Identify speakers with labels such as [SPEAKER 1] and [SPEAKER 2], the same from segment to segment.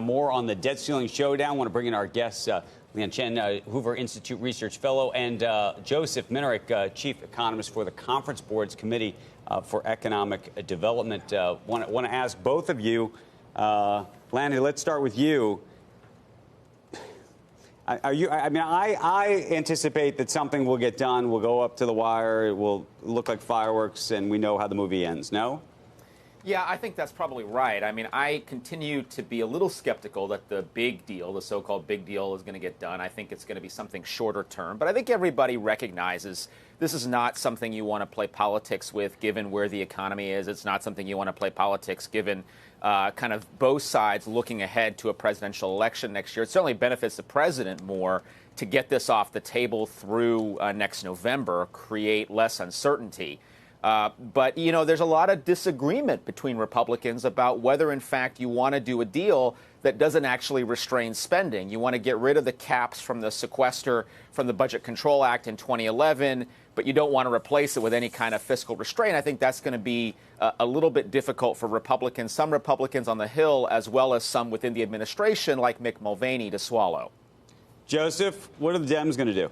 [SPEAKER 1] more on the debt ceiling showdown. I want to bring in our guests, Lanhee Chen, Hoover Institute Research Fellow, and Joseph Minarik, Chief Economist for the Conference Board's Committee for Economic Development. Want to ask both of you, Lanhee, let's start with you. I anticipate that something will get done. We'll go up to the wire. It will look like fireworks, and we know how the movie ends. No?
[SPEAKER 2] Yeah, I think that's probably right. I mean, I continue to be a little skeptical that the big deal, the so-called big deal, is going to get done. I think it's going to be something shorter term. But I think everybody recognizes this is not something you want to play politics with, given where the economy is. It's not something you want to play politics, given kind of both sides looking ahead to a presidential election next year. It certainly benefits the president more to get this off the table through next November, create less uncertainty. But, you know, there's a lot of disagreement between Republicans about whether, in fact, you want to do a deal that doesn't actually restrain spending. You want to get rid of the caps from the sequester from the Budget Control Act in 2011, but you don't want to replace it with any kind of fiscal restraint. I think that's going to be a little bit difficult for Republicans, some Republicans on the Hill, as well as some within the administration, like Mick Mulvaney, to swallow.
[SPEAKER 1] Joseph, what are the Dems going to do?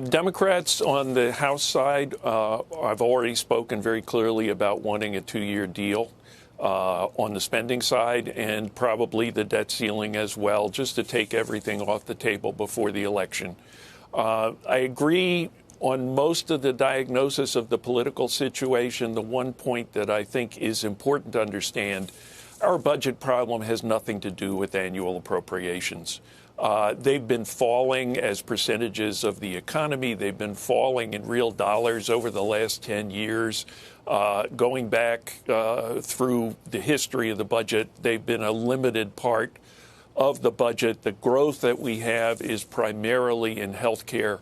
[SPEAKER 3] Democrats on the House side, I've already spoken very clearly about wanting a 2-year deal on the spending side and probably the debt ceiling as well, just to take everything off the table before the election. I agree on most of the diagnosis of the political situation. The one point that I think is important to understand, our budget problem has nothing to do with annual appropriations. They've been falling as percentages of the economy. They've been falling in real dollars over the last 10 years. Going back through the history of the budget, they've been a limited part of the budget. The growth that we have is primarily in health care.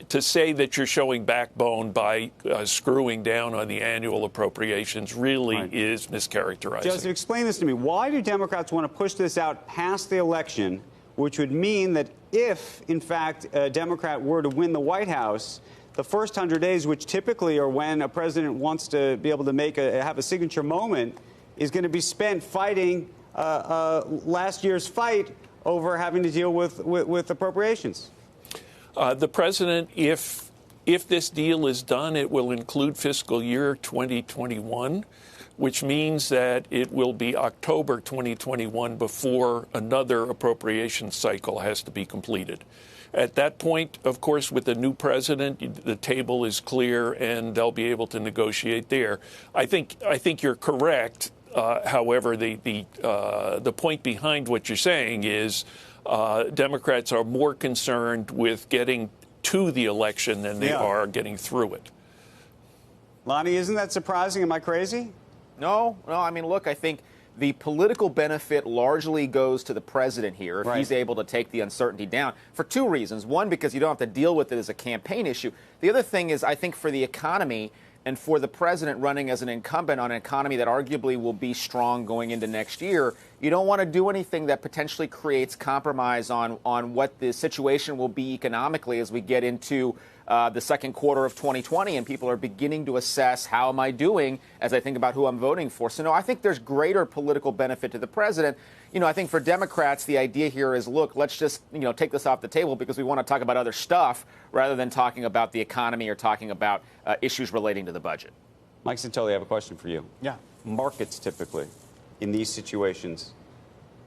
[SPEAKER 3] To say that you're showing backbone by screwing down on the annual appropriations really is mischaracterizing.
[SPEAKER 1] Joseph, explain this to me. Why do Democrats want to push this out past the election, which would mean that if, in fact, a Democrat were to win the White House, the first 100 days, which typically are when a president wants to be able to have a signature moment, is going to be spent fighting last year's fight over having to deal with appropriations?
[SPEAKER 3] The president, if this deal is done, it will include fiscal year 2021, which means that it will be October 2021 before another appropriation cycle has to be completed. At that point, of course, with the new president, the table is clear and they'll be able to negotiate there. I think you're correct. However, the point behind what you're saying is Democrats are more concerned with getting to the election than they are getting through it.
[SPEAKER 1] Lanhee, isn't that surprising? Am I crazy?
[SPEAKER 2] No. I mean, look, I think the political benefit largely goes to the president here if he's able to take the uncertainty down for two reasons. One, because you don't have to deal with it as a campaign issue. The other thing is, I think for the economy and for the president running as an incumbent on an economy that arguably will be strong going into next year, you don't want to do anything that potentially creates compromise on what the situation will be economically as we get into the second quarter of 2020 and people are beginning to assess how am I doing as I think about who I'm voting for. So, no, I think there's greater political benefit to the president. You know, I think for Democrats, the idea here is, look, let's just, take this off the table because we want to talk about other stuff rather than talking about the economy or talking about issues relating to the budget.
[SPEAKER 1] Mike Santoli, I have a question for you.
[SPEAKER 4] Yeah.
[SPEAKER 1] Markets typically, in these situations.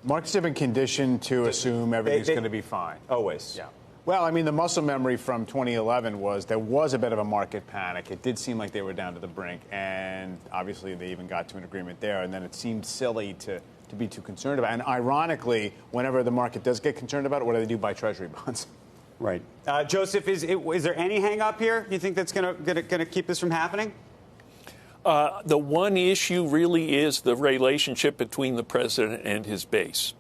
[SPEAKER 4] Markets have been conditioned to assume everything's going to be fine.
[SPEAKER 1] Always.
[SPEAKER 4] Yeah. Well, I mean, the muscle memory from 2011 was there was a bit of a market panic. It did seem like they were down to the brink, and obviously they even got to an agreement there, and then it seemed silly to be too concerned about. And ironically, whenever the market does get concerned about it, what do they do? Buy Treasury bonds.
[SPEAKER 1] Right. Joseph, is there any hang-up here? Do you think that's going to keep this from happening?
[SPEAKER 3] The one issue really is the relationship between the president and his base.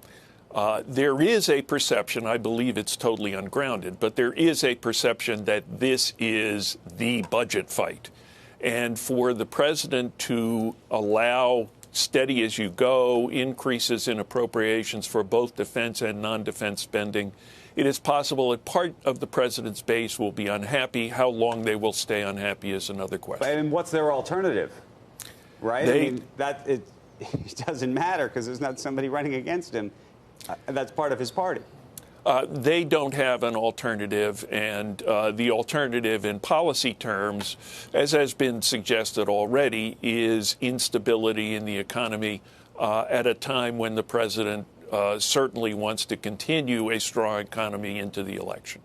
[SPEAKER 3] There is a perception, I believe it's totally ungrounded, but there is a perception that this is the budget fight. And for the president to allow steady as you go increases in appropriations for both defense and non-defense spending, it is possible that part of the president's base will be unhappy. How long they will stay unhappy is another question.
[SPEAKER 1] And what's their alternative? Right? it doesn't matter because there's not somebody running against him. That's part of his party.
[SPEAKER 3] They don't have an alternative, and the alternative in policy terms, as has been suggested already, is instability in the economy at a time when the president certainly wants to continue a strong economy into the election.